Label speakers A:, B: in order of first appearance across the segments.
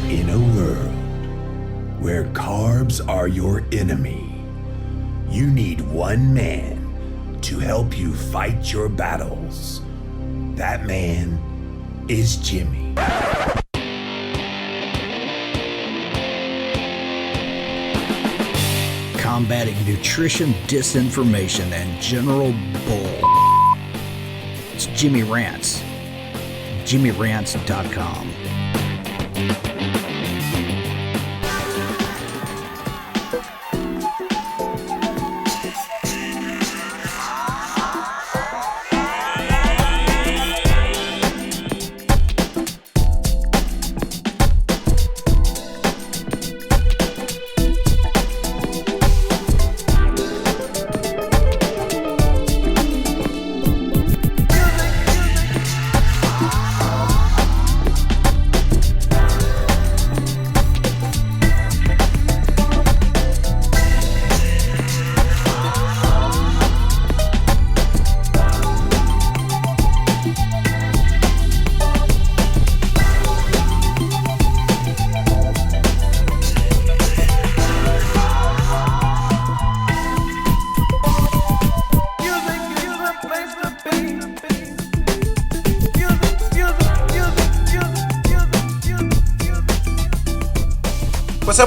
A: In a world where carbs are your enemy, you need one man to help you fight your battles. That man is Jimmy.
B: Combating nutrition disinformation and general bull. It's Jimmy Rants. JimmyRants.com.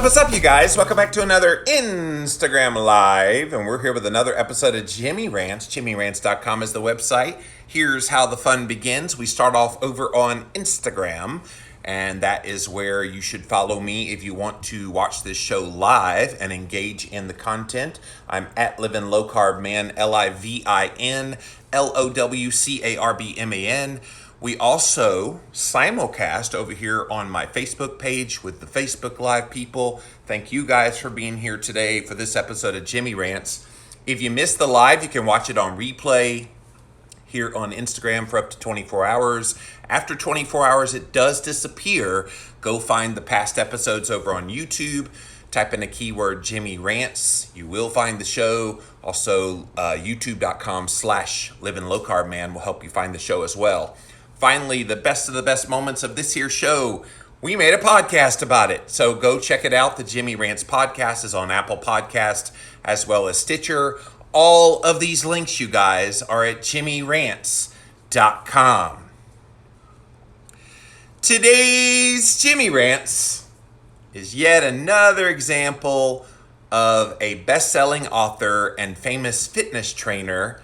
C: What's up, you guys? Welcome back to another Instagram Live, and we're here with another episode of Jimmy Rants. JimmyRants.com is the website. Here's how the fun begins. We start off over on Instagram, and that is where you should follow me if you want to watch this show live and engage in the content. I'm at Living Low Carb Man, LIVIN LOWCARBMAN. We also simulcast over here on my Facebook page with the Facebook Live people. Thank you guys for being here today for this episode of Jimmy Rants. If you missed the live, you can watch it on replay here on Instagram for up to 24 hours. After 24 hours, it does disappear. Go find the past episodes over on YouTube. Type in a keyword Jimmy Rants. You will find the show. Also, youtube.com/Living Low Carb Man will help you find the show as well. Finally, the best of the best moments of this here show, we made a podcast about it. So go check it out. The Jimmy Rants podcast is on Apple Podcast as well as Stitcher. All of these links, you guys, are at JimmyRants.com. Today's Jimmy Rants is yet another example of a best-selling author and famous fitness trainer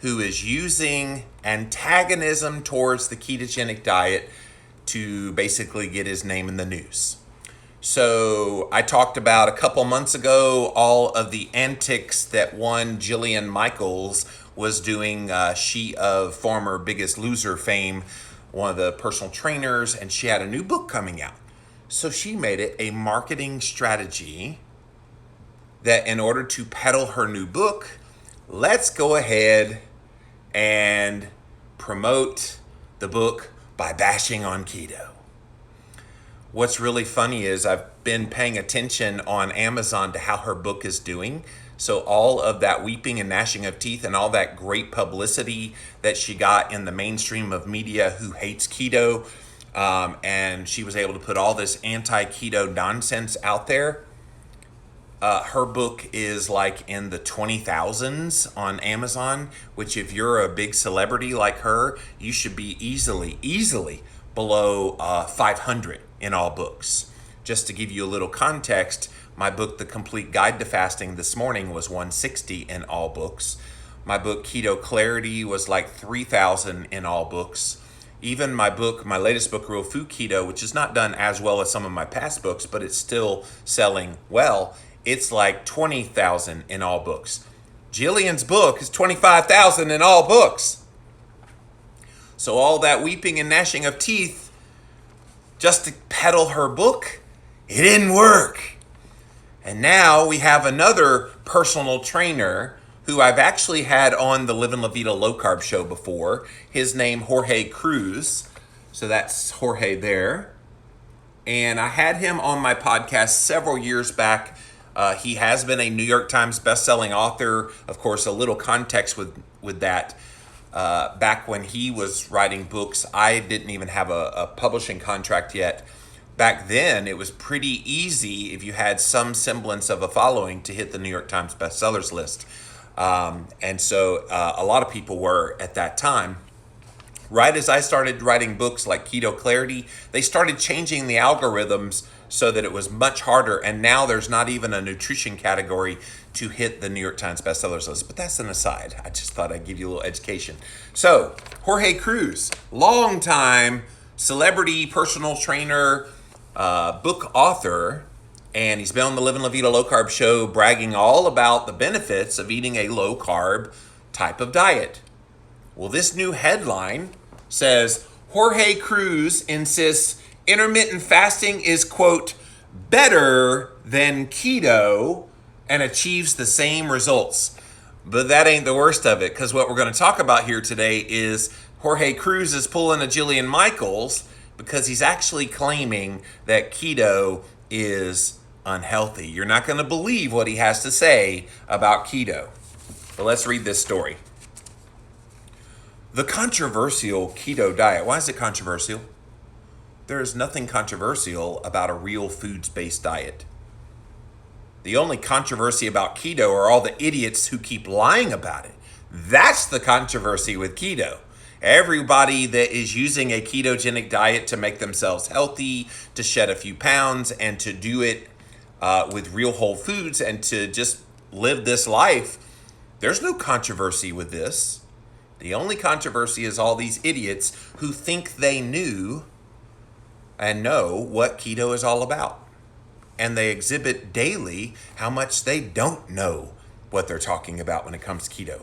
C: who is using antagonism towards the ketogenic diet to basically get his name in the news. So I talked about a couple months ago all of the antics that one Jillian was doing. She of former Biggest Loser fame, one of the personal trainers, and she had a new book coming out. So she made it a marketing strategy that in order to peddle her new book, let's go ahead and promote the book by bashing on keto. What's really funny is I've been paying attention on Amazon to how her book is doing. So all of that weeping and gnashing of teeth and all that great publicity that she got in the mainstream of media who hates keto, and she was able to put all this anti-keto nonsense out there. Her book is like in the 20,000s on Amazon, which if you're a big celebrity like her, you should be easily below 500 in all books. Just to give you a little context, my book, The Complete Guide to Fasting, this morning was 160 in all books. My book, Keto Clarity, was like 3,000 in all books. Even my book, my latest book, Real Food Keto, which is not done as well as some of my past books, but it's still selling well, it's like 20,000 in all books. Jillian's book is 25,000 in all books. So all that weeping and gnashing of teeth just to peddle her book, it didn't work. And now we have another personal trainer who I've actually had on the Livin' La Vida Low Carb show before. His name, Jorge Cruz. So that's Jorge there. And I had him on my podcast several years back. He has been a New York Times best-selling author. Of course, a little context with that. Back when he was writing books, I didn't even have a publishing contract yet. back then it was pretty easy if you had some semblance of a following to hit the New York Times bestsellers list. And so a lot of people were at that time. Right as I started writing books like Keto Clarity, they started changing the algorithms so that it was much harder. And now there's not even a nutrition category to hit the New York Times bestsellers list. But that's an aside. I just thought I'd give you a little education. So Jorge Cruz, longtime celebrity personal trainer, book author, and he's been on the Living La Vida Low Carb show bragging all about the benefits of eating a low carb type of diet. Well, this new headline says Jorge Cruz insists intermittent fasting is, quote, better than keto and achieves the same results. But that ain't the worst of it, because what we're going to talk about here today is Jorge Cruz is pulling a Jillian Michaels because he's actually claiming that keto is unhealthy. You're not going to believe what he has to say about keto. But let's read this story. The controversial keto diet. Why is it controversial? There is nothing controversial about a real foods-based diet. The only controversy about keto are all the idiots who keep lying about it. That's the controversy with keto. Everybody that is using a ketogenic diet to make themselves healthy, to shed a few pounds, and to do it with real whole foods and to just live this life, there's no controversy with this. The only controversy is all these idiots who think they knew and know what keto is all about. And they exhibit daily how much they don't know what they're talking about when it comes to keto.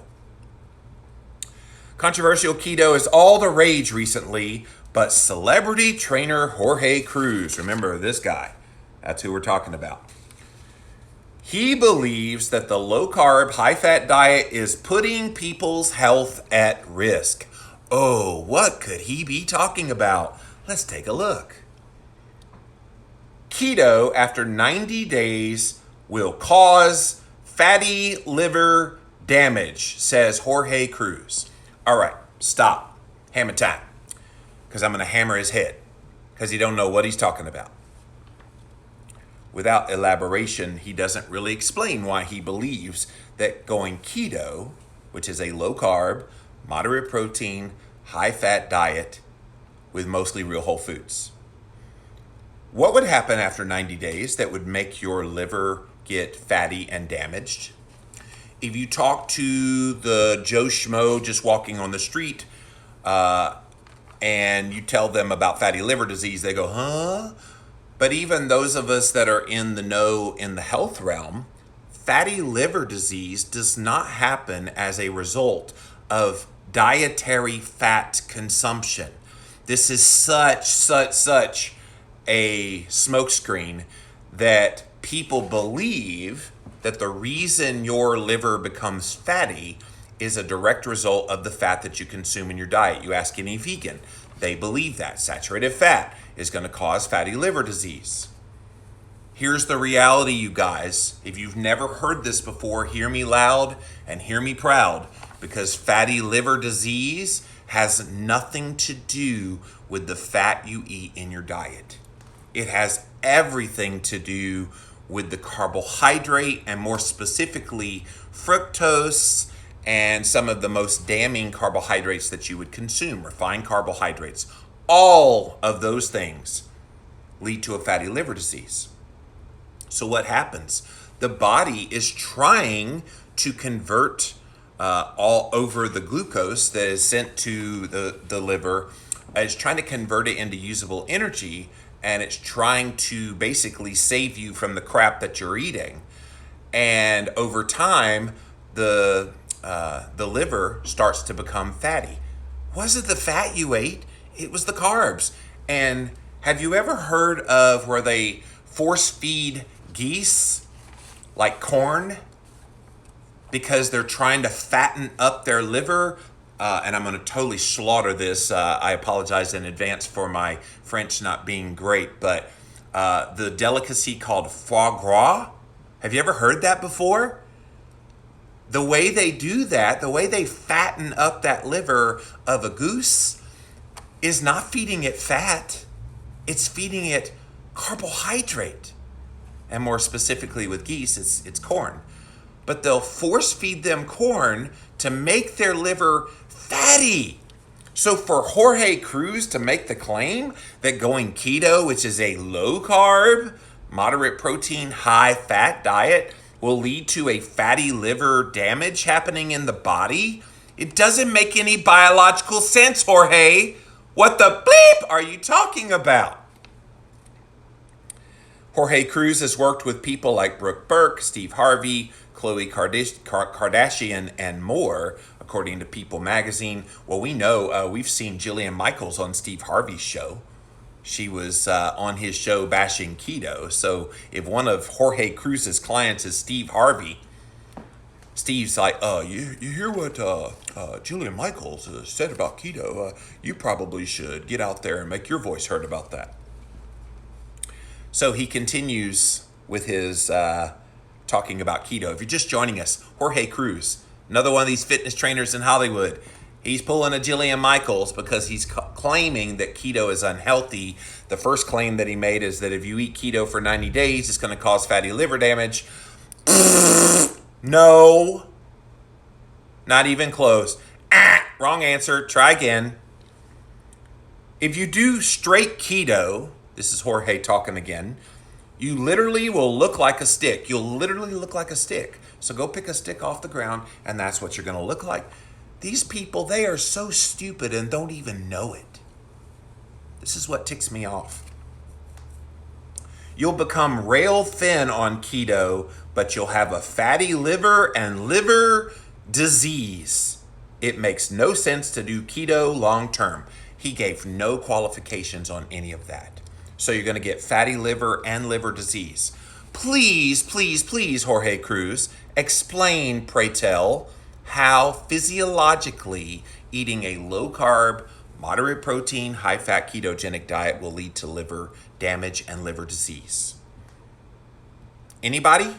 C: Controversial keto is all the rage recently, but celebrity trainer Jorge Cruz, remember this guy, that's who we're talking about. He believes that the low-carb, high-fat diet is putting people's health at risk. Oh, what could he be talking about? Let's take a look. Keto, after 90 days, will cause fatty liver damage, says Jorge Cruz. All right, stop. Hammer time. Because I'm going to hammer his head. Because he don't know what he's talking about. Without elaboration, he doesn't really explain why he believes that going keto, which is a low-carb, moderate protein, high-fat diet with mostly real whole foods. What would happen after 90 days that would make your liver get fatty and damaged? If you talk to the Joe Schmo just walking on the street and you tell them about fatty liver disease, they go, huh? But even those of us that are in the know in the health realm, fatty liver disease does not happen as a result of dietary fat consumption. This is such a smokescreen that people believe that the reason your liver becomes fatty is a direct result of the fat that you consume in your diet. You ask any vegan, they believe that saturated fat is going to cause fatty liver disease. Here's the reality, you guys. If you've never heard this before, hear me loud and hear me proud, because fatty liver disease has nothing to do with the fat you eat in your diet. It has everything to do with the carbohydrate, and more specifically, fructose and some of the most damning carbohydrates that you would consume, refined carbohydrates. All of those things lead to a fatty liver disease. So what happens? The body is trying to convert all over the glucose that is sent to the liver. It's trying to convert it into usable energy, and it's trying to basically save you from the crap that you're eating. And over time, the liver starts to become fatty. Was it the fat you ate? It was the carbs. And have you ever heard of where they force feed geese like corn because they're trying to fatten up their liver? And I'm going to totally slaughter this. I apologize in advance for my French not being great, but the delicacy called foie gras. Have you ever heard that before? The way they do that, the way they fatten up that liver of a goose is not feeding it fat. It's feeding it carbohydrate. And more specifically with geese, it's corn. But they'll force feed them corn to make their liver fatty. So for Jorge Cruz to make the claim that going keto, which is a low carb, moderate protein, high fat diet, will lead to a fatty liver damage happening in the body, it doesn't make any biological sense, Jorge. What the bleep are you talking about? Jorge Cruz has worked with people like Brooke Burke, Steve Harvey, Khloe Kardashian, and more, according to People magazine. Well, we know we've seen Jillian Michaels on Steve Harvey's show. She was on his show bashing keto. So if one of Jorge Cruz's clients is Steve Harvey, Steve's like, you hear what Jillian Michaels said about keto? You probably should get out there and make your voice heard about that. So he continues with his talking about keto. If you're just joining us, Jorge Cruz, another one of these fitness trainers in Hollywood. He's pulling a Jillian Michaels because he's claiming that keto is unhealthy. The first claim that he made is that if you eat keto for 90 days, it's going to cause fatty liver damage. No, not even close. Wrong answer. Try again. If you do straight keto, this is Jorge talking again, you literally will look like a stick. You'll literally look like a stick. So go pick a stick off the ground, and that's what you're going to look like. These people, they are so stupid and don't even know it. This is what ticks me off. You'll become rail thin on keto, but you'll have a fatty liver and liver disease. It makes no sense to do keto long term. He gave no qualifications on any of that. So you're going to get fatty liver and liver disease. Please, please, please, Jorge Cruz, explain, pray tell, how physiologically eating a low carb, moderate protein, high fat ketogenic diet will lead to liver damage and liver disease. Anybody?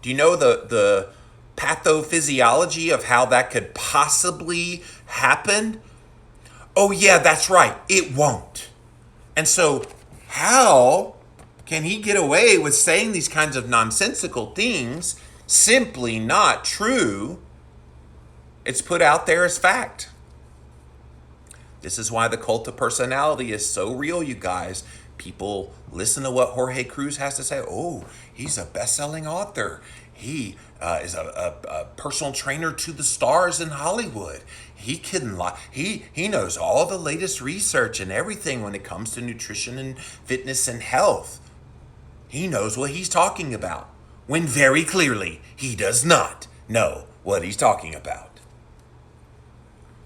C: Do you know the pathophysiology of how that could possibly happen? Oh yeah, that's right. It won't. And so how can he get away with saying these kinds of nonsensical things? Simply not true. It's put out there as fact. This is why the cult of personality is so real, you guys. People listen to what Jorge Cruz has to say. Oh, he's a best-selling author. He is a personal trainer to the stars in Hollywood. He can lie. He knows all the latest research and everything when it comes to nutrition and fitness and health. He knows what he's talking about, when very clearly he does not know what he's talking about.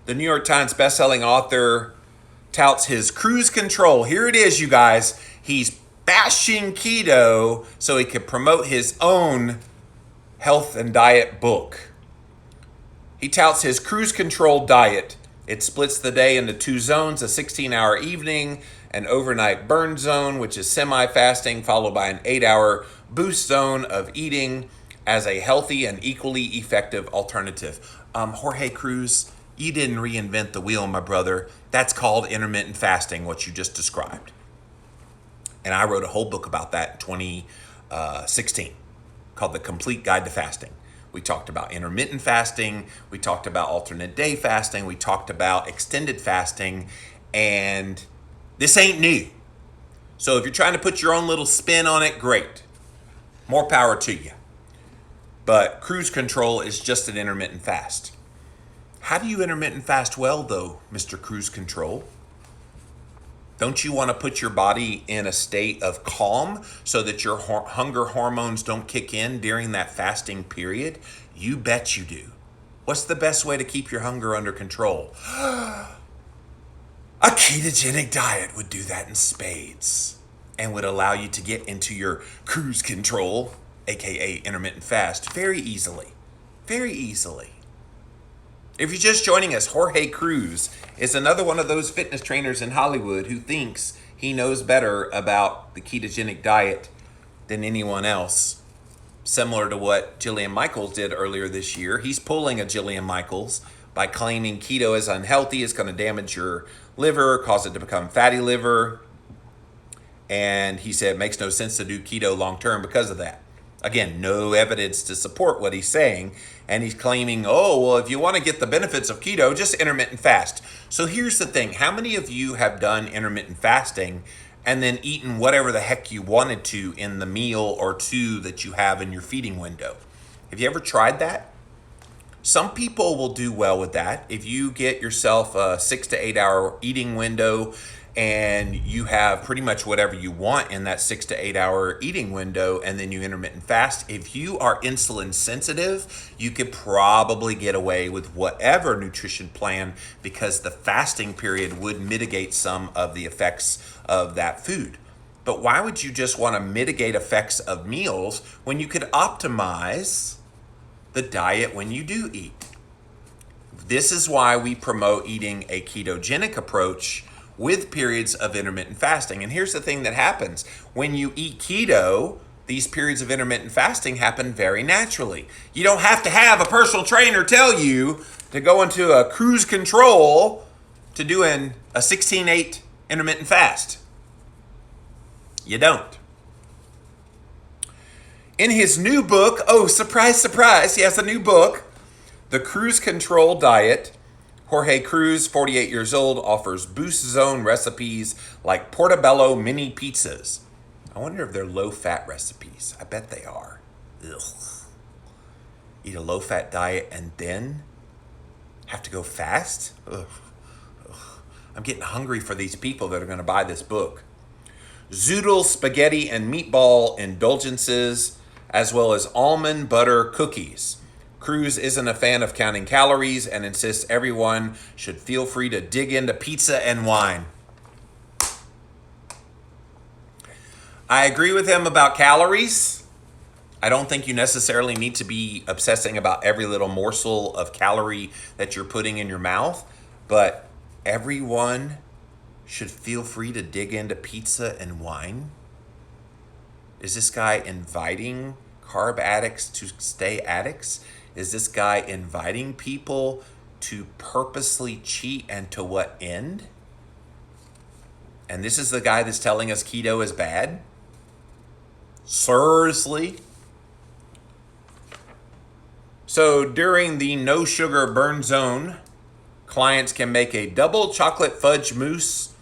C: The New York Times bestselling author touts his cruise control. Here it is, you guys. He's bashing keto so he can promote his own health and diet book. He touts his cruise control diet. It splits the day into two zones, a 16-hour evening, an overnight burn zone, which is semi-fasting, followed by an 8-hour boost zone of eating as a healthy and equally effective alternative. Jorge Cruz, you didn't reinvent the wheel, my brother. That's called intermittent fasting, what you just described. And I wrote a whole book about that in 2016 called The Complete Guide to Fasting. We talked about intermittent fasting. We talked about alternate day fasting. We talked about extended fasting. And this ain't new. So if you're trying to put your own little spin on it, great. More power to you. But cruise control is just an intermittent fast. How do you intermittent fast well, though, Mr. Cruise Control? Don't you want to put your body in a state of calm so that your hunger hormones don't kick in during that fasting period? You bet you do. What's the best way to keep your hunger under control? A ketogenic diet would do that in spades and would allow you to get into your cruise control, aka intermittent fast, very easily. Very easily. If you're just joining us, Jorge Cruz is another one of those fitness trainers in Hollywood who thinks he knows better about the ketogenic diet than anyone else. Similar to what Jillian Michaels did earlier this year. He's pulling a Jillian Michaels by claiming keto is unhealthy, it's going to damage your liver, cause it to become fatty liver. And he said it makes no sense to do keto long term because of that. Again, no evidence to support what he's saying. And he's claiming, oh, well, if you want to get the benefits of keto, just intermittent fast. So here's the thing. How many of you have done intermittent fasting and then eaten whatever the heck you wanted to in the meal or two that you have in your feeding window? Have you ever tried that? Some people will do well with that. If you get yourself a 6 to 8 hour eating window and you have pretty much whatever you want in that 6 to 8 hour eating window, and then you intermittent fast, if you are insulin sensitive, you could probably get away with whatever nutrition plan because the fasting period would mitigate some of the effects of that food. But why would you just want to mitigate effects of meals when you could optimize the diet when you do eat? This is why we promote eating a ketogenic approach with periods of intermittent fasting. And here's the thing that happens. When you eat keto, these periods of intermittent fasting happen very naturally. You don't have to have a personal trainer tell you to go into a cruise control to doing a 16-8 intermittent fast. You don't. In his new book, oh, surprise, surprise, he has a new book, The Cruise Control Diet. Jorge Cruz, 48 years old, offers Boost Zone recipes like portobello mini pizzas. I wonder if they're low-fat recipes. I bet they are. Ugh. Eat a low-fat diet and then have to go fast? Ugh. Ugh. I'm getting hungry for these people that are going to buy this book. Zoodle spaghetti and meatball indulgences, as well as almond butter cookies. Cruz isn't a fan of counting calories and insists everyone should feel free to dig into pizza and wine. I agree with him about calories. I don't think you necessarily need to be obsessing about every little morsel of calorie that you're putting in your mouth, but everyone should feel free to dig into pizza and wine. Is this guy inviting carb addicts to stay addicts? Is this guy inviting people to purposely cheat, and to what end? And this is the guy that's telling us keto is bad? Seriously? So during the no sugar burn zone, clients can make a double chocolate fudge mousse,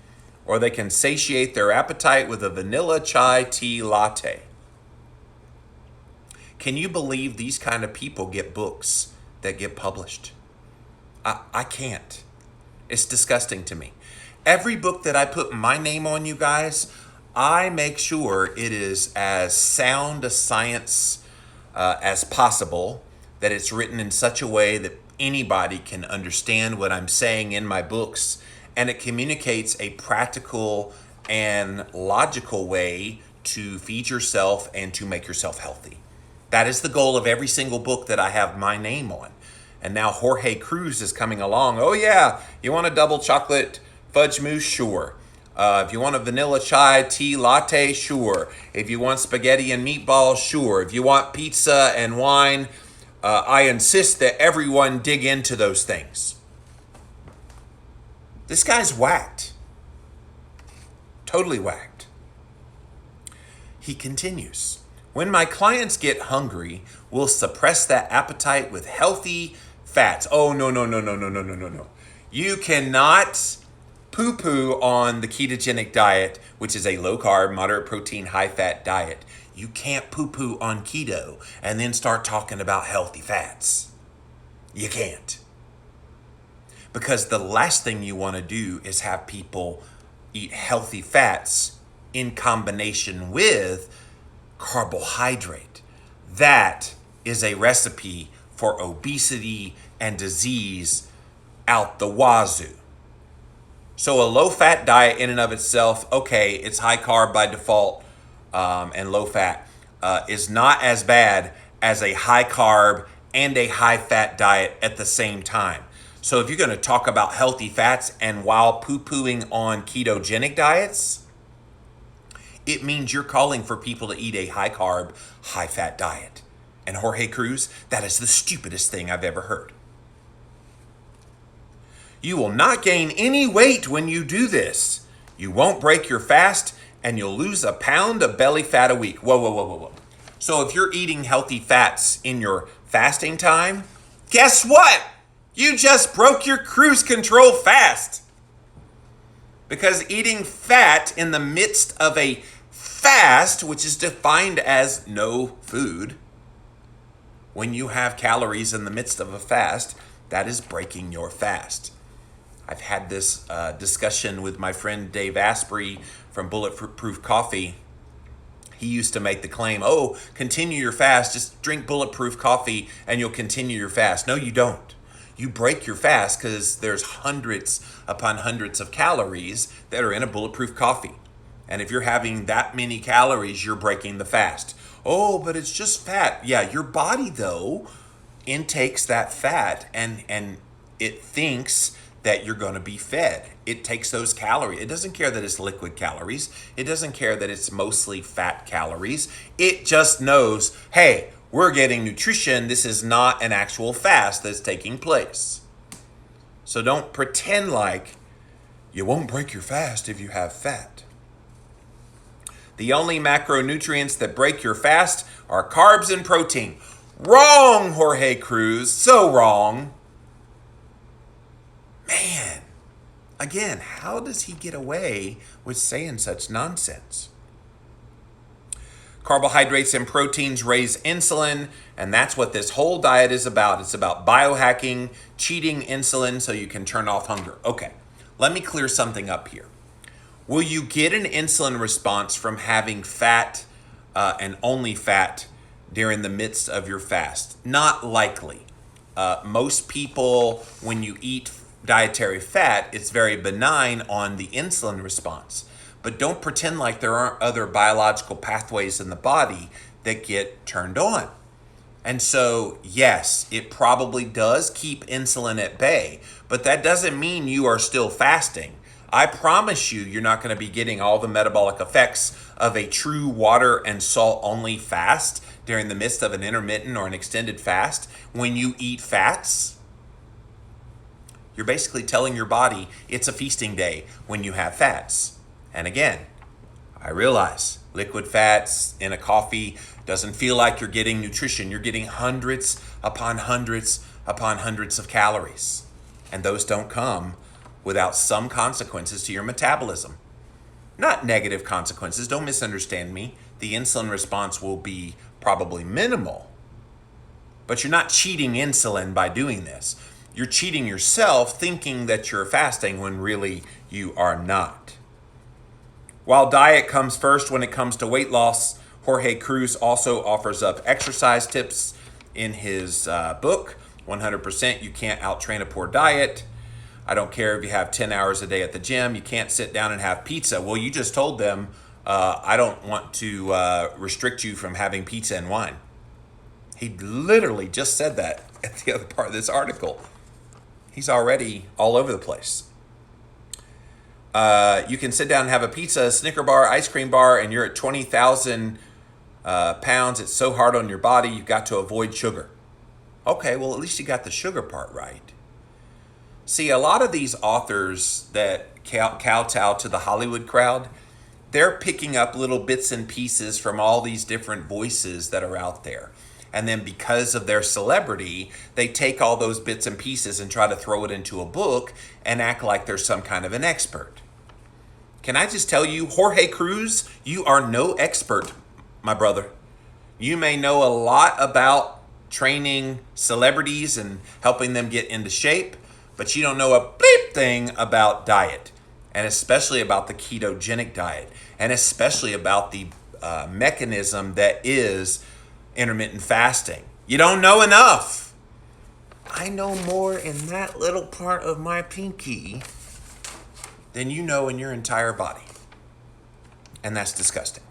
C: or they can satiate their appetite with a vanilla chai tea latte. Can you believe these kind of people get books that get published? I can't. It's disgusting to me. Every book that I put my name on, you guys, I make sure it is as sound a science as possible, that it's written in such a way that anybody can understand what I'm saying in my books, and it communicates a practical and logical way to feed yourself and to make yourself healthy. That is the goal of every single book that I have my name on. And now Jorge Cruz is coming along. Oh yeah, you want a double chocolate fudge mousse? Sure. If you want a vanilla chai tea latte? Sure. If you want spaghetti and meatballs? Sure. If you want pizza and wine, I insist that everyone dig into those things. This guy's whacked. Totally whacked. He continues. When my clients get hungry, we'll suppress that appetite with healthy fats. Oh, no. You cannot poo-poo on the ketogenic diet, which is a low-carb, moderate protein, high-fat diet. You can't poo-poo on keto and then start talking about healthy fats. You can't. Because the last thing you want to do is have people eat healthy fats in combination with carbohydrate. That is a recipe for obesity and disease out the wazoo. So a low-fat diet in and of itself, okay, it's high carb by default and low fat, is not as bad as a high carb and a high fat diet at the same time. So if you're going to talk about healthy fats and while poo-pooing on ketogenic diets, it means you're calling for people to eat a high carb, high fat diet. And Jorge Cruz, that is the stupidest thing I've ever heard. You will not gain any weight when you do this. You won't break your fast, and you'll lose a pound of belly fat a week. Whoa, whoa, whoa, whoa, whoa. So if you're eating healthy fats in your fasting time, guess what? You just broke your cruise control fast. Because eating fat in the midst of a fast, which is defined as no food, when you have calories in the midst of a fast, that is breaking your fast. I've had this discussion with my friend Dave Asprey from Bulletproof Coffee. He used to make the claim, oh, continue your fast, just drink Bulletproof Coffee and you'll continue your fast. No, you don't. You break your fast because there's hundreds upon hundreds of calories that are in a Bulletproof Coffee. And if you're having that many calories, you're breaking the fast. Oh, but it's just fat. Yeah, your body, though, intakes that fat and it thinks that you're going to be fed. It takes those calories. It doesn't care that it's liquid calories. It doesn't care that it's mostly fat calories. It just knows, hey, we're getting nutrition. This is not an actual fast that's taking place. So don't pretend like you won't break your fast if you have fat. The only macronutrients that break your fast are carbs and protein. Wrong, Jorge Cruz. So wrong. Man, again, how does he get away with saying such nonsense? Carbohydrates and proteins raise insulin, and that's what this whole diet is about. It's about biohacking, cheating insulin so you can turn off hunger. Okay, let me clear something up here. Will you get an insulin response from having fat and only fat during the midst of your fast? Not likely. Most people, when you eat dietary fat, it's very benign on the insulin response. But don't pretend like there aren't other biological pathways in the body that get turned on. And so, yes, it probably does keep insulin at bay, but that doesn't mean you are still fasting. I promise you, you're not going to be getting all the metabolic effects of a true water and salt only fast during the midst of an intermittent or an extended fast. When you eat fats, you're basically telling your body it's a feasting day when you have fats. And again, I realize liquid fats in a coffee doesn't feel like you're getting nutrition. You're getting hundreds upon hundreds upon hundreds of calories. And those don't come without some consequences to your metabolism. Not negative consequences, don't misunderstand me. The insulin response will be probably minimal. But you're not cheating insulin by doing this. You're cheating yourself thinking that you're fasting when really you are not. While diet comes first when it comes to weight loss, Jorge Cruz also offers up exercise tips in his book, 100% You Can't Outtrain a Poor Diet. I don't care if you have 10 hours a day at the gym, you can't sit down and have pizza. Well, you just told them, I don't want to restrict you from having pizza and wine. He literally just said that at the other part of this article. He's already all over the place. You can sit down and have a pizza, a Snicker bar, ice cream bar, and you're at 20,000 pounds. It's so hard on your body, you've got to avoid sugar. Okay, well, at least you got the sugar part right. See, a lot of these authors that kowtow to the Hollywood crowd, they're picking up little bits and pieces from all these different voices that are out there. And then because of their celebrity, they take all those bits and pieces and try to throw it into a book and act like they're some kind of an expert. Can I just tell you, Jorge Cruz, you are no expert, my brother. You may know a lot about training celebrities and helping them get into shape, but you don't know a bleep thing about diet, and especially about the ketogenic diet, and especially about the mechanism that is intermittent fasting. You don't know enough. I know more in that little part of my pinky than you know in your entire body. And that's disgusting.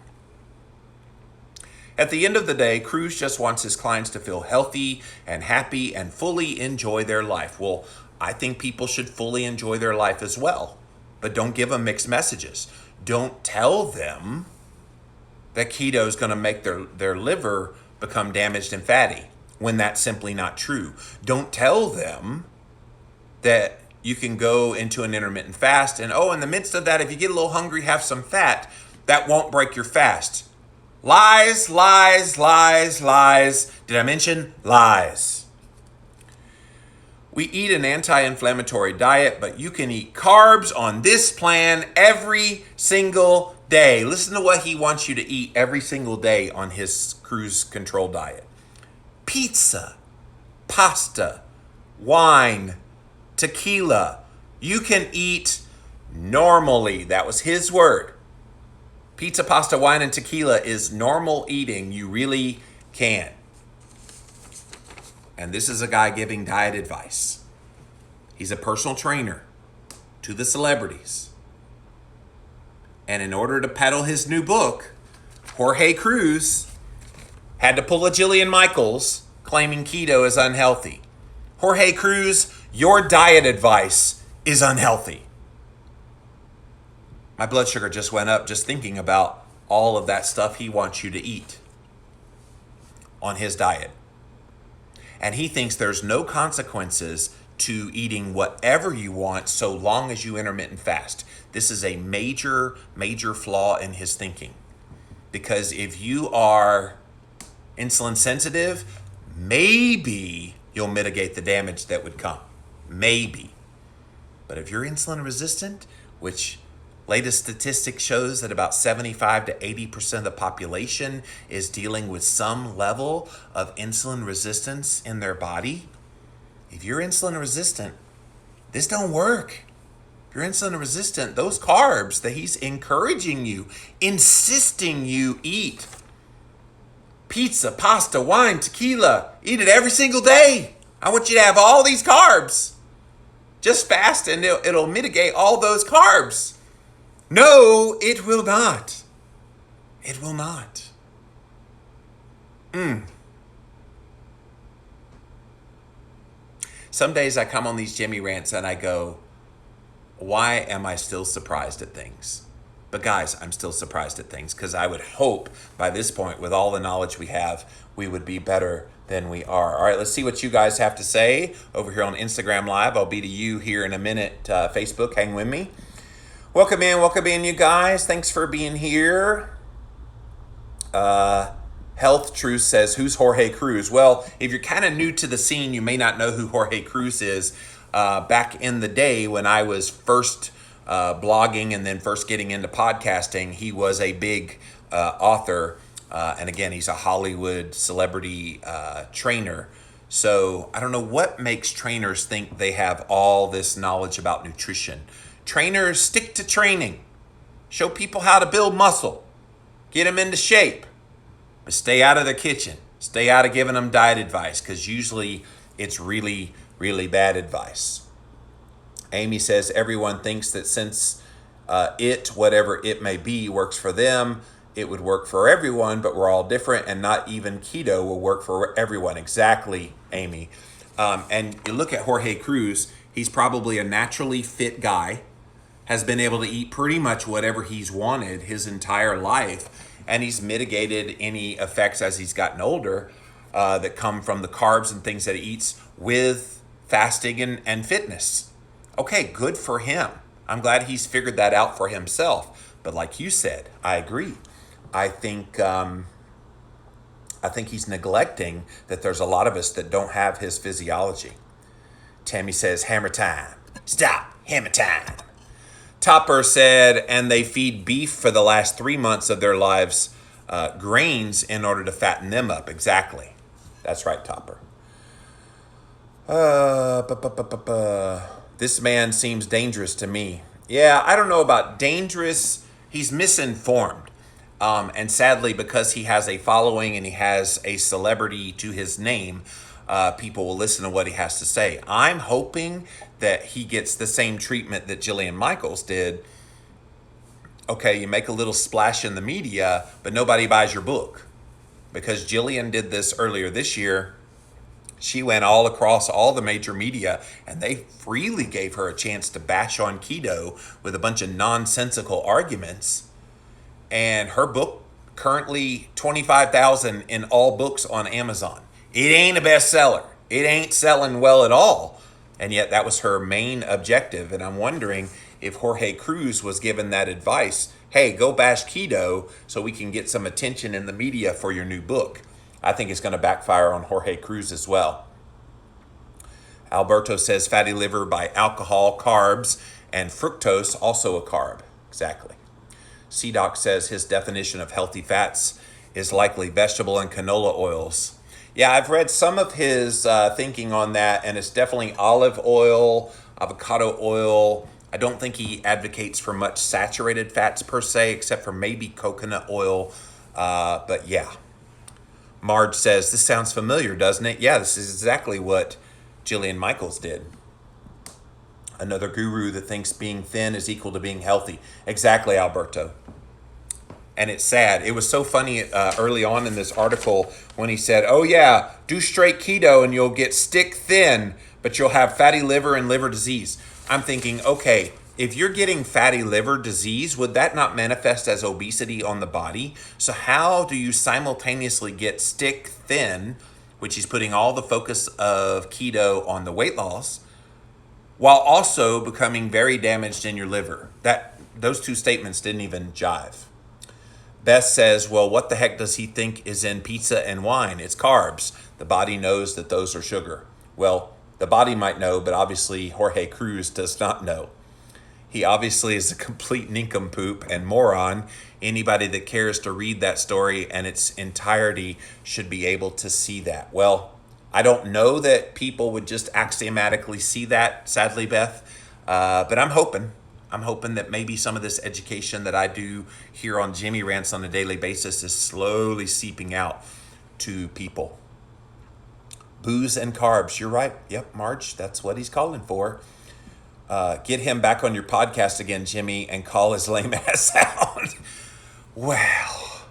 C: At the end of the day, Cruz just wants his clients to feel healthy and happy and fully enjoy their life. Well, I think people should fully enjoy their life as well. But don't give them mixed messages. Don't tell them that keto is going to make their liver become damaged and fatty when that's simply not true. Don't tell them that you can go into an intermittent fast and, in the midst of that, if you get a little hungry, have some fat. that won't break your fast. Lies, lies, lies, lies. Did I mention lies? We eat an anti-inflammatory diet, but you can eat carbs on this plan every single day. Listen to what he wants you to eat every single day on his cruise control diet. Pizza, pasta, wine, tequila. You can eat normally. That was his word. Pizza, pasta, wine, and tequila is normal eating. You really can. And this is a guy giving diet advice. He's a personal trainer to the celebrities. And in order to peddle his new book, Jorge Cruz had to pull a Jillian Michaels claiming keto is unhealthy. Jorge Cruz, your diet advice is unhealthy. My blood sugar just went up just thinking about all of that stuff he wants you to eat on his diet. And he thinks there's no consequences to eating whatever you want so long as you intermittent fast. This is a major, major flaw in his thinking. Because if you are insulin sensitive, maybe you'll mitigate the damage that would come. Maybe. But if you're insulin resistant, which latest statistics shows that about 75 to 80% of the population is dealing with some level of insulin resistance in their body. If you're insulin resistant, this don't work. If you're insulin resistant, those carbs that he's encouraging you, insisting you eat, pizza, pasta, wine, tequila, eat it every single day. I want you to have all these carbs. Just fast and it'll mitigate all those carbs. No, it will not. It will not. Some days I come on these Jimmy rants and I go, why am I still surprised at things? But guys, I'm still surprised at things because I would hope by this point, with all the knowledge we have, we would be better than we are. All right, let's see what you guys have to say over here on Instagram Live. I'll be to you here in a minute. Facebook, hang with me. Welcome in, you guys. Thanks for being here. Health Truth says, who's Jorge Cruz? Well, if you're kind of new to the scene, you may not know who Jorge Cruz is. Back in the day when I was first blogging and then first getting into podcasting, he was a big author. And again, he's a Hollywood celebrity trainer. So I don't know what makes trainers think they have all this knowledge about nutrition. Trainers stick to training. Show people how to build muscle. Get them into shape. But stay out of the kitchen. Stay out of giving them diet advice because usually it's really, really bad advice. Amy says everyone thinks that since whatever it may be, works for them, it would work for everyone, but we're all different and not even keto will work for everyone. Exactly, Amy. And you look at Jorge Cruz, he's probably a naturally fit guy, has been able to eat pretty much whatever he's wanted his entire life, and he's mitigated any effects as he's gotten older that come from the carbs and things that he eats with fasting and fitness. Okay, good for him. I'm glad he's figured that out for himself. But like you said, I agree. I think he's neglecting that there's a lot of us that don't have his physiology. Tammy says, hammer time. Stop, hammer time. Topper said, and they feed beef for the last 3 months of their lives, grains in order to fatten them up. Exactly. That's right, Topper. This man seems dangerous to me. Yeah, I don't know about dangerous. He's misinformed. And sadly, because he has a following and he has a celebrity to his name, people will listen to what he has to say. I'm hoping that he gets the same treatment that Jillian Michaels did. Okay, you make a little splash in the media, but nobody buys your book. Because Jillian did this earlier this year. She went all across all the major media, and they freely gave her a chance to bash on keto with a bunch of nonsensical arguments. And her book, currently $25,000 in all books on Amazon. It ain't a bestseller. It ain't selling well at all. And yet that was her main objective. And I'm wondering if Jorge Cruz was given that advice hey, go bash keto so we can get some attention in the media for your new book. I think it's going to backfire on Jorge Cruz as well. Alberto says fatty liver by alcohol, carbs, and fructose, also a carb. Exactly. CDoc says his definition of healthy fats is likely vegetable and canola oils. Yeah, I've read some of his thinking on that, and it's definitely olive oil, avocado oil. I don't think he advocates for much saturated fats per se, except for maybe coconut oil. But yeah. Marge says, this sounds familiar, doesn't it? Yeah, this is exactly what Jillian Michaels did. Another guru that thinks being thin is equal to being healthy. Exactly, Alberto. And it's sad. It was so funny early on in this article when he said, oh yeah, do straight keto and you'll get stick thin, but you'll have fatty liver and liver disease. I'm thinking, okay, if you're getting fatty liver disease, would that not manifest as obesity on the body? So how do you simultaneously get stick thin, which he's putting all the focus of keto on the weight loss, while also becoming very damaged in your liver? Those two statements didn't even jive. Beth says, well, what the heck does he think is in pizza and wine? It's carbs. The body knows that those are sugar. Well, the body might know, but obviously Jorge Cruz does not know. He obviously is a complete nincompoop and moron. Anybody that cares to read that story and its entirety should be able to see that. Well, I don't know that people would just axiomatically see that, sadly, Beth, but I'm hoping that maybe some of this education that I do here on Jimmy Rants on a daily basis is slowly seeping out to people. Booze and carbs, you're right. Yep, Marge, that's what he's calling for. Get him back on your podcast again, Jimmy, and call his lame ass out. Well,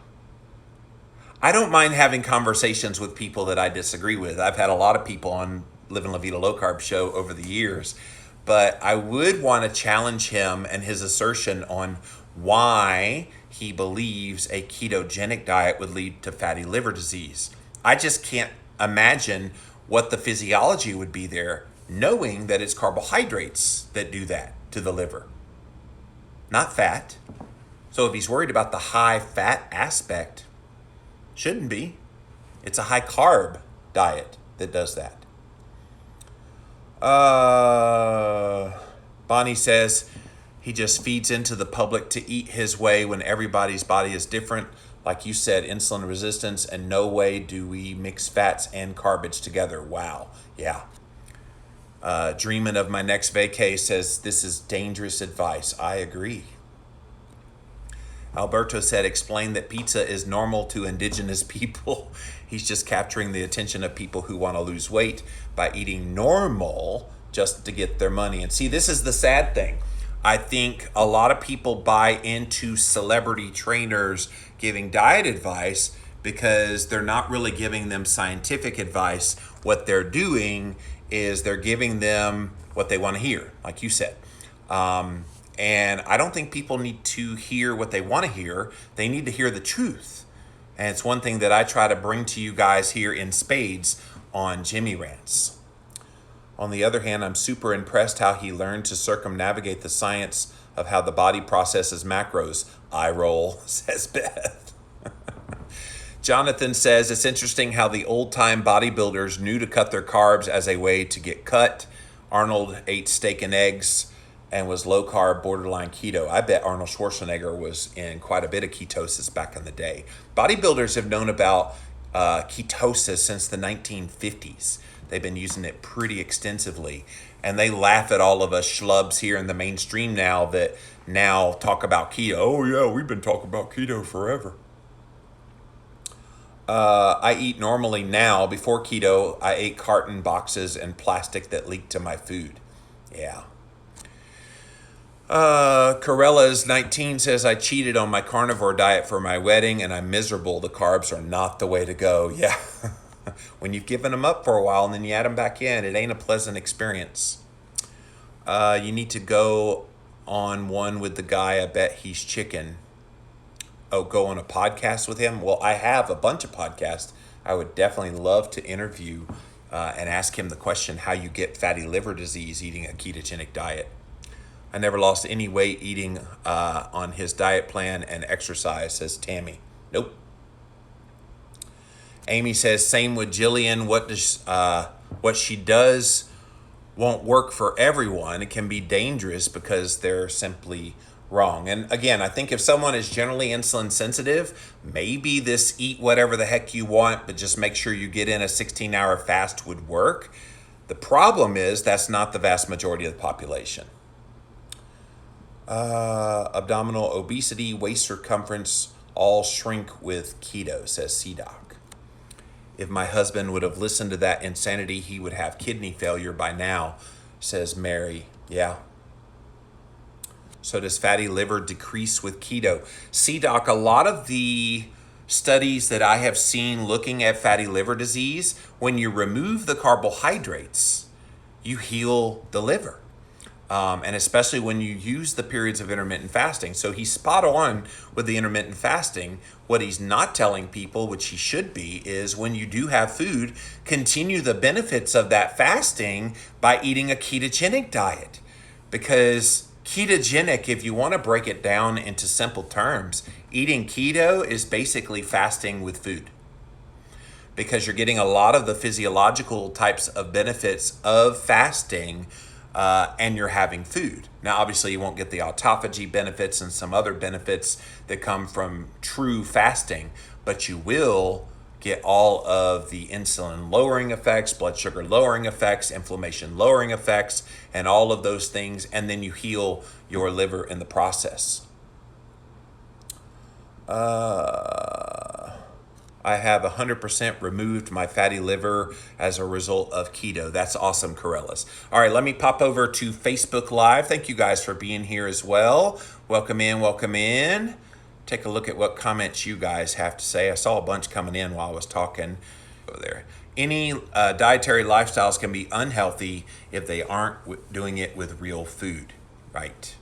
C: I don't mind having conversations with people that I disagree with. I've had a lot of people on Living La Vida Low Carb show over the years, but I would want to challenge him and his assertion on why he believes a ketogenic diet would lead to fatty liver disease. I just can't imagine what the physiology would be there, knowing that it's carbohydrates that do that to the liver, not fat. So if he's worried about the high fat aspect, shouldn't be. It's a high carb diet that does that. Bonnie says he just feeds into the public to eat his way when everybody's body is different. Like you said, insulin resistance, and no way do we mix fats and garbage together. Wow. Yeah. Dreaming of my next vacay says this is dangerous advice. I agree. Alberto said, explain that pizza is normal to indigenous people. He's just capturing the attention of people who want to lose weight by eating normal just to get their money. And see, this is the sad thing. I think a lot of people buy into celebrity trainers giving diet advice because they're not really giving them scientific advice. What they're doing is they're giving them what they want to hear, like you said. And I don't think people need to hear what they want to hear. They need to hear the truth. And it's one thing that I try to bring to you guys here in spades on Jimmy Rants. On the other hand, I'm super impressed how he learned to circumnavigate the science of how the body processes macros. Eye roll, says Beth. Jonathan says, it's interesting how the old-time bodybuilders knew to cut their carbs as a way to get cut. Arnold ate steak and eggs and was low-carb, borderline keto. I bet Arnold Schwarzenegger was in quite a bit of ketosis back in the day. Bodybuilders have known about ketosis since the 1950s. They've been using it pretty extensively. And they laugh at all of us schlubs here in the mainstream now that now talk about keto. Oh yeah, we've been talking about keto forever. I eat normally now. Before keto, I ate carton boxes and plastic that leaked to my food. Yeah. Corella's 19 says, I cheated on my carnivore diet for my wedding and I'm miserable. The carbs are not the way to go. Yeah. When you've given them up for a while and then you add them back in, it ain't a pleasant experience. You need to go on one with the guy. I bet he's chicken. Oh, go on a podcast with him? Well, I have a bunch of podcasts. I would definitely love to interview and ask him the question, how you get fatty liver disease eating a ketogenic diet. I never lost any weight eating on his diet plan and exercise, says Tammy. Nope. Amy says, same with Jillian. What she does won't work for everyone. It can be dangerous because they're simply wrong. And again, I think if someone is generally insulin sensitive, maybe this eat whatever the heck you want, but just make sure you get in a 16-hour fast would work. The problem is that's not the vast majority of the population. Abdominal obesity, waist circumference, all shrink with keto, says CDoc. If my husband would have listened to that insanity, he would have kidney failure by now, says Mary. Yeah. So does fatty liver decrease with keto? CDoc, a lot of the studies that I have seen looking at fatty liver disease, when you remove the carbohydrates, you heal the liver. And especially when you use the periods of intermittent fasting. So he's spot on with the intermittent fasting. What he's not telling people, which he should be, is when you do have food, continue the benefits of that fasting by eating a ketogenic diet. Because ketogenic, if you want to break it down into simple terms, eating keto is basically fasting with food. Because you're getting a lot of the physiological types of benefits of fasting and you're having food. Now, obviously, you won't get the autophagy benefits and some other benefits that come from true fasting, but you will get all of the insulin lowering effects, blood sugar lowering effects, inflammation lowering effects, and all of those things, and then you heal your liver in the process. I have 100% removed my fatty liver as a result of keto. That's awesome, Corellis. All right, let me pop over to Facebook Live. Thank you guys for being here as well. Welcome in, welcome in. Take a look at what comments you guys have to say. I saw a bunch coming in while I was talking over there. Any dietary lifestyles can be unhealthy if they aren't doing it with real food, right?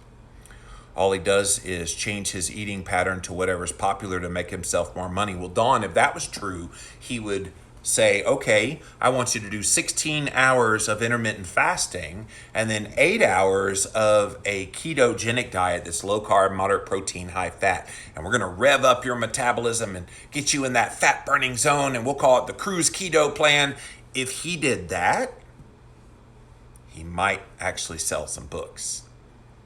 C: All he does is change his eating pattern to whatever's popular to make himself more money. Well, Dawn, if that was true, he would say, okay, I want you to do 16 hours of intermittent fasting and then 8 hours of a ketogenic diet that's low carb, moderate protein, high fat. And we're going to rev up your metabolism and get you in that fat burning zone, and we'll call it the cruise keto plan. If he did that, he might actually sell some books.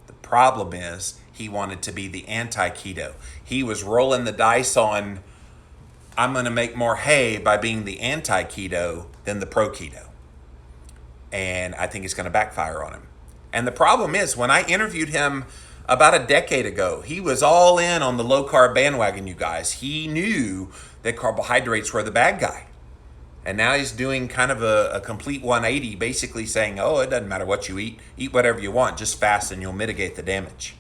C: The problem is he wanted to be the anti-keto. He was rolling the dice on, I'm going to make more hay by being the anti-keto than the pro-keto. And I think it's going to backfire on him. And the problem is, when I interviewed him about a decade ago, he was all in on the low-carb bandwagon, you guys. He knew that carbohydrates were the bad guy. And now he's doing kind of a complete 180, basically saying, oh, it doesn't matter what you eat whatever you want, just fast and you'll mitigate the damage.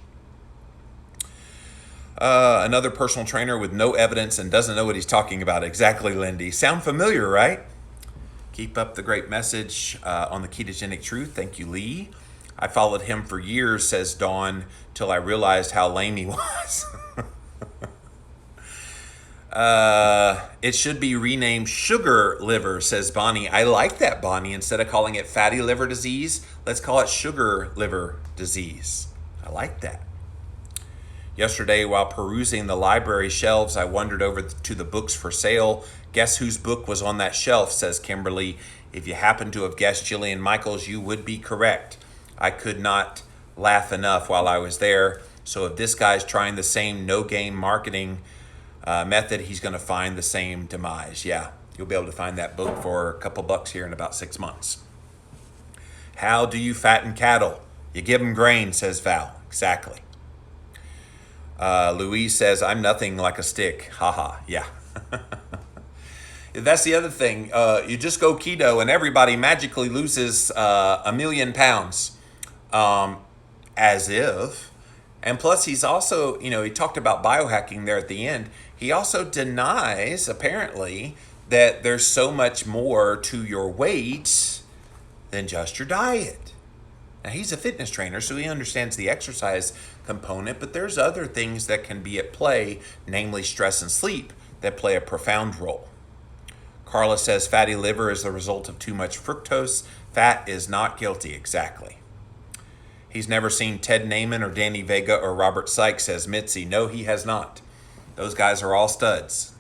C: Another personal trainer with no evidence and doesn't know what he's talking about. Exactly, Lindy. Sound familiar, right? Keep up the great message on the ketogenic truth. Thank you, Lee. I followed him for years, says Dawn, till I realized how lame he was. It should be renamed sugar liver, says Bonnie. I like that, Bonnie. Instead of calling it fatty liver disease, let's call it sugar liver disease. I like that. Yesterday, while perusing the library shelves, I wandered over to the books for sale. Guess whose book was on that shelf, says Kimberly. If you happen to have guessed Jillian Michaels, you would be correct. I could not laugh enough while I was there. So if this guy's trying the same no-game marketing method, he's going to find the same demise. Yeah, you'll be able to find that book for a couple bucks here in about 6 months. How do you fatten cattle? You give them grain, says Val. Exactly. Louise says, I'm nothing like a stick. Haha, yeah. That's the other thing. You just go keto and everybody magically loses 1 million pounds. As if. And plus, he's also, he talked about biohacking there at the end. He also denies, apparently, that there's so much more to your weight than just your diet. Now, he's a fitness trainer, so he understands the exercise component, but there's other things that can be at play, namely stress and sleep, that play a profound role. Carla says fatty liver is the result of too much fructose. Fat is not guilty. Exactly. He's never seen Ted Naiman or Danny Vega or Robert Sykes, says Mitzi. No, he has not. Those guys are all studs.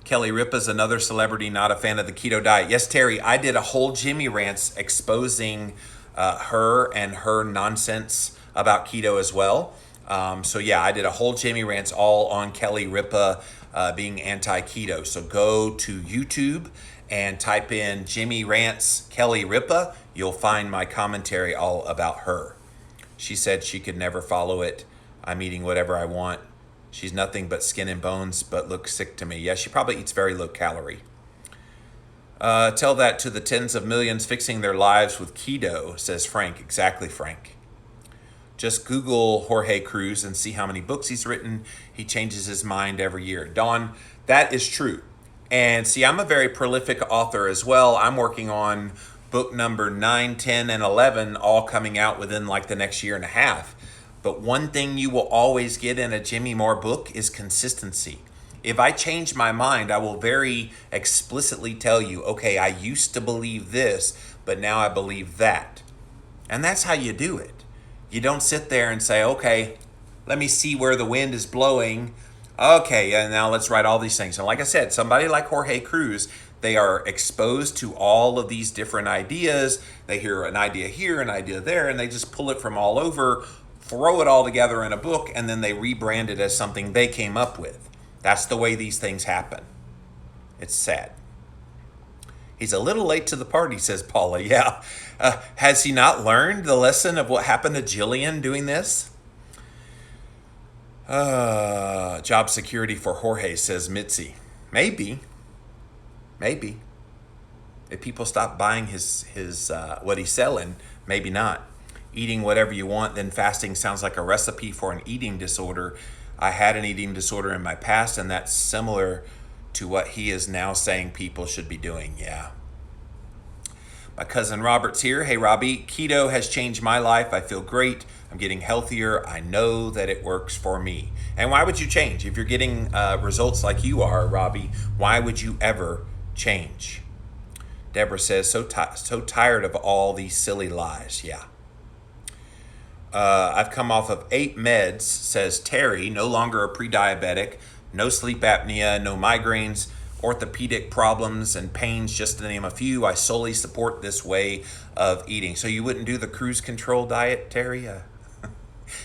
C: Kelly Ripa's another celebrity not a fan of the keto diet. Yes, Terry, I did a whole Jimmy Rants exposing her and her nonsense about keto as well. So yeah, I did a whole Jimmy Rants all on Kelly Ripa being anti-keto. So go to YouTube and type in Jimmy Rants Kelly Ripa. You'll find my commentary all about her. She said she could never follow it. I'm eating whatever I want. She's nothing but skin and bones, but looks sick to me. Yeah, she probably eats very low calorie. Tell that to the tens of millions fixing their lives with keto, says Frank. Exactly, Frank. Just Google Jorge Cruz and see how many books he's written. He changes his mind every year. Dawn, that is true. And see, I'm a very prolific author as well. I'm working on book number 9, 10, and 11, all coming out within like the next year and a half. But one thing you will always get in a Jimmy Moore book is consistency. If I change my mind, I will very explicitly tell you, okay, I used to believe this, but now I believe that. And that's how you do it. You don't sit there and say, okay, let me see where the wind is blowing. Okay, and now let's write all these things. And like I said, somebody like Jorge Cruz, they are exposed to all of these different ideas. They hear an idea here, an idea there, and they just pull it from all over, throw it all together in a book, and then they rebrand it as something they came up with. That's the way these things happen. It's sad. He's a little late to the party, says Paula. Yeah. Has he not learned the lesson of what happened to Jillian doing this? Job security for Jorge, says Mitzi. Maybe. If people stop buying his what he's selling, maybe not. Eating whatever you want, then fasting sounds like a recipe for an eating disorder. I had an eating disorder in my past, and that's similar to what he is now saying people should be doing. Yeah. My cousin Robert's here. Hey, Robbie, keto has changed my life. I feel great. I'm getting healthier. I know that it works for me. And why would you change? If you're getting results like you are, Robbie, why would you ever change? Deborah says, so tired of all these silly lies. Yeah. I've come off of 8 meds, says Terry, no longer a pre-diabetic, no sleep apnea, no migraines, orthopedic problems and pains, just to name a few. I solely support this way of eating. So you wouldn't do the cruise control diet, Terry?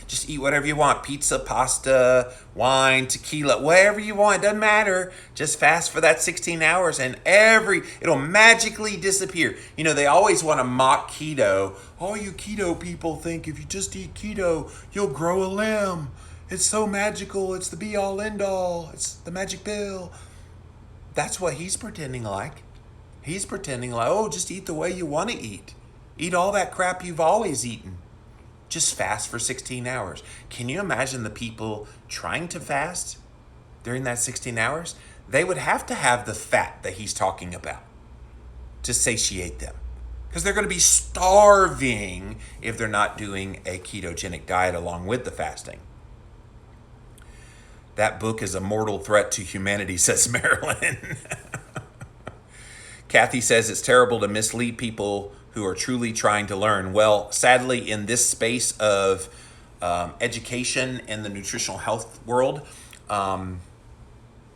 C: Just eat whatever you want. Pizza, pasta, wine, tequila, whatever you want. Doesn't matter. Just fast for that 16 hours and it'll magically disappear. You know, they always want to mock keto. All you keto people think if you just eat keto, you'll grow a limb. It's so magical. It's the be all end all. It's the magic pill. That's what he's pretending like. He's pretending like, oh, just eat the way you want to eat. Eat all that crap you've always eaten. Just fast for 16 hours. Can you imagine the people trying to fast during that 16 hours? They would have to have the fat that he's talking about to satiate them, because they're going to be starving if they're not doing a ketogenic diet along with the fasting. That book is a mortal threat to humanity, says Marilyn. Kathy says it's terrible to mislead people who are truly trying to learn. Well, sadly, in this space of education in the nutritional health world,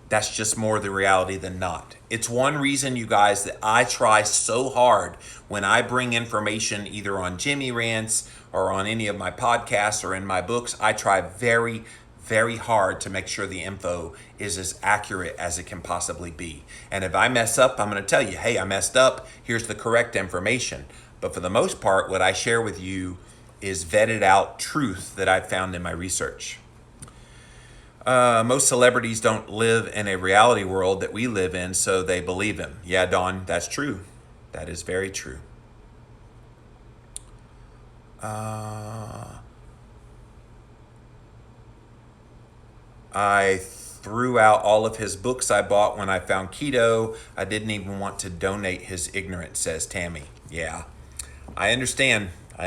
C: that's just more the reality than not. It's one reason, you guys, that I try so hard when I bring information either on Jimmy Rants or on any of my podcasts or in my books. I try very, very hard to make sure the info is as accurate as it can possibly be. And if I mess up, I'm going to tell you, hey, I messed up. Here's the correct information. But for the most part, what I share with you is vetted out truth that I've found in my research. Most celebrities don't live in a reality world that we live in, so they believe him. Yeah, Dawn, that's true. That is very true. I threw out all of his books I bought when I found keto. I didn't even want to donate his ignorance, says Tammy. Yeah, I understand. All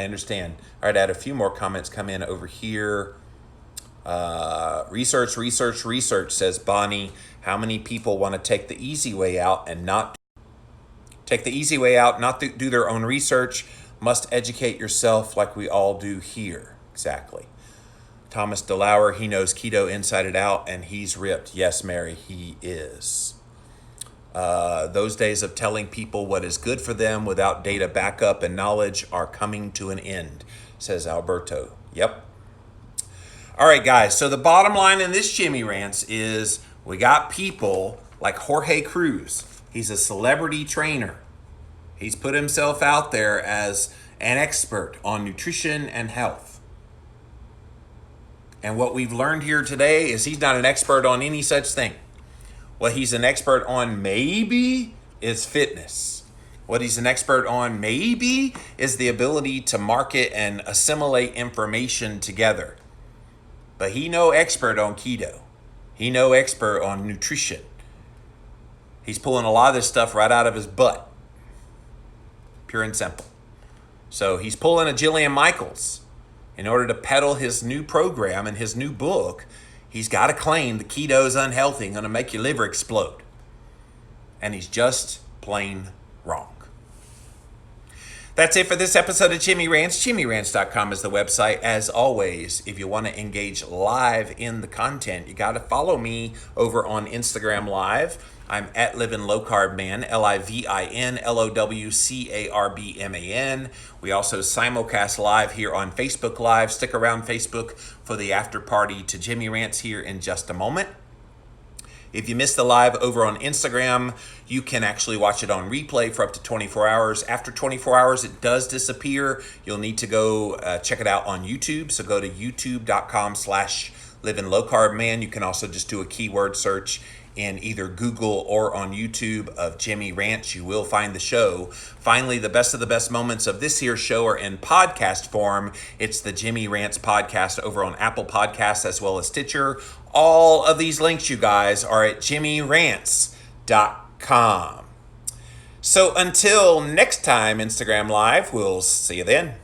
C: right, I had a few more comments come in over here. Research, says Bonnie. How many people want to take the easy way out and not do their own research? Must educate yourself like we all do here. Exactly. Thomas DeLauer, he knows keto inside and out, and he's ripped. Yes, Mary, he is. Those days of telling people what is good for them without data backup and knowledge are coming to an end, says Alberto. Yep. All right, guys. So the bottom line in this Jimmy Rants is we got people like Jorge Cruz. He's a celebrity trainer. He's put himself out there as an expert on nutrition and health. And what we've learned here today is he's not an expert on any such thing. What he's an expert on maybe is fitness. What he's an expert on maybe is the ability to market and assimilate information together. But he no expert on keto. He no expert on nutrition. He's pulling a lot of this stuff right out of his butt. Pure and simple. So he's pulling a Jillian Michaels. In order to peddle his new program and his new book, he's got to claim the keto is unhealthy and going to make your liver explode. And he's just plain wrong. That's it for this episode of Jimmy Rants. JimmyRants.com is the website. As always, if you want to engage live in the content, you got to follow me over on Instagram Live. I'm at Livin' Low Carb Man, LIVIN LOWCARBMAN. We also simulcast live here on Facebook Live. Stick around Facebook for the after party to Jimmy Rants here in just a moment. If you missed the live over on Instagram, you can actually watch it on replay for up to 24 hours. After 24 hours, it does disappear. You'll need to go check it out on YouTube. So go to youtube.com/LivinLowCarbMan. You can also just do a keyword search in either Google or on YouTube of Jimmy Rants. You will find the show. Finally, the best of the best moments of this here show are in podcast form. It's the Jimmy Rants podcast over on Apple Podcasts as well as Stitcher. All of these links, you guys, are at JimmyRants.com. So until next time, Instagram Live, we'll see you then.